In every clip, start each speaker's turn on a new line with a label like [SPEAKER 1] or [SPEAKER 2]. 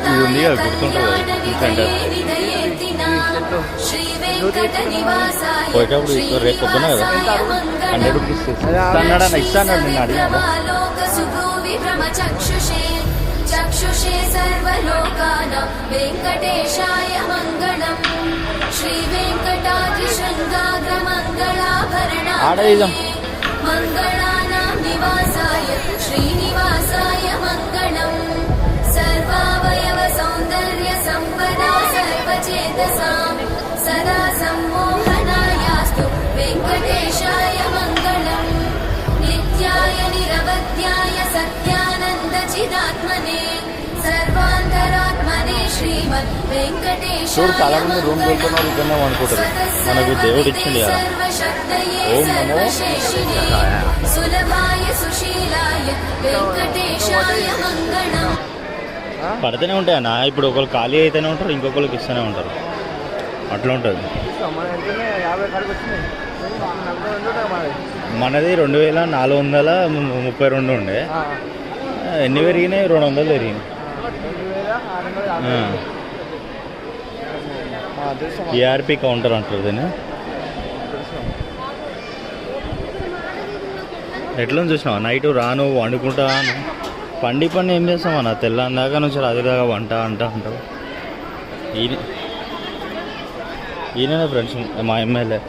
[SPEAKER 1] ఇది ఉంది కదా గుర్తుంటుంది సెంటర్ పోయేటప్పుడు రేపు పొద్దున కదా 100 రూపీస్ ఇస్తాడు నిన్న అడిగినా
[SPEAKER 2] चक्षुषे सर्वलोकानां वेङ्कटेशाय मङ्गलम् श्रीवेङ्कटाद्रिशृङ्गाग्रमङ्गलाभरणाय मङ्गलानां निवासाय श्रीनिवासाय मङ्गलम् सर्वावयव सौन्दर्य सम्पदा सर्वचेतसां सदा सम्मोहनायास्तु वेङ्कटेशाय मङ्गलम् नित्याय निरवध्याय सत्यानन्दचिदात्मने सर्वान्तरात्मने श्रीमद् वेङ्कटेशाय
[SPEAKER 1] చాలా మంది రూమ్ వెళ్తున్నారు ఇక్కడనే అనుకుంటారు మనకు దేవుడు ఇచ్చింది కదా ఓం నమో
[SPEAKER 2] సులభాయ సుశీలాయ వెంకటేశాయ మంగళం
[SPEAKER 1] పడుతూనే ఉంటాయి అన్న ఇప్పుడు ఒకరు ఖాళీ అయితేనే ఉంటారు ఇంకొకరికి ఇస్తూనే ఉంటారు అట్లా ఉంటుంది మనది 2432 ఉండే ఎన్ని పెరిగినాయి 200 పెరిగినాయి ఈఆర్పి కౌంటర్ అంటారు దీన్ని ఎట్లా చూసినావా నైట్ రాను వండుకుంటాను పండి ఏం చేస్తామన్నా తెల్లందాక నుంచి రాత్రి దాకా వంట అంటావు ఈయననే ఫ్రెండ్స్ మా ఎమ్మెల్యే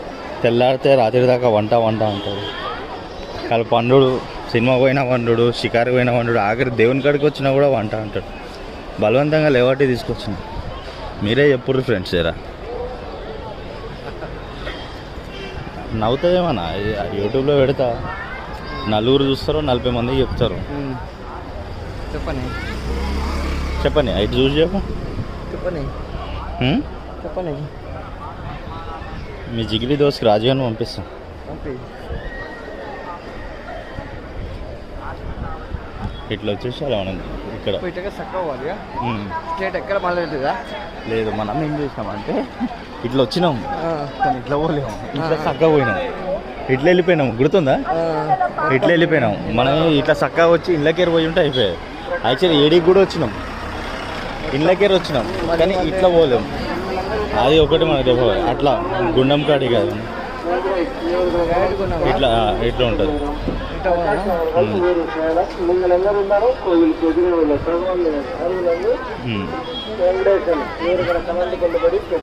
[SPEAKER 1] తెల్లారితే రాత్రి దాకా వంట అంటారు కాదు పండుడు సినిమా పోయినా వండు షికారు పోయినా వండు ఆఖరి దేవుని కాడికి వచ్చినా కూడా వంట అంటాడు బలవంతంగా లేవాటి తీసుకొచ్చిన మీరే చెప్పుర్రు ఫ్రెండ్స్ జరా నవ్వుతుందేమన్నా యూట్యూబ్లో పెడతా నలుగురు చూస్తారు 40 మందికి చెప్తారు చెప్పని అయితే చూసి చెప్పని మీ జిగిరి దోస్కి రాజుగారిని పంపిస్తాం ఇట్లా వచ్చేసారు మనం ఇక్కడ లేదు మనం ఏం చేసినామంటే ఇట్లా వచ్చినాం కానీ ఇట్లా పోలేము ఇట్లా చక్కగా పోయినాం ఇట్లా వెళ్ళిపోయినాం గుర్తుందా ఇట్లా వెళ్ళిపోయినాం మనం ఇట్లా చక్కగా వచ్చి ఇళ్ళకేరు పోయి ఉంటే అయిపోయాయి యాక్చువల్లీ ఏడికి కూడా వచ్చినాం ఇళ్ళకేరు వచ్చినాం కానీ ఇట్లా పోలేము అది ఒకటి మన దెబ్బ అట్లా గుండం కాడి కాదు ఇట్లా ఇట్లా ఉంటుంది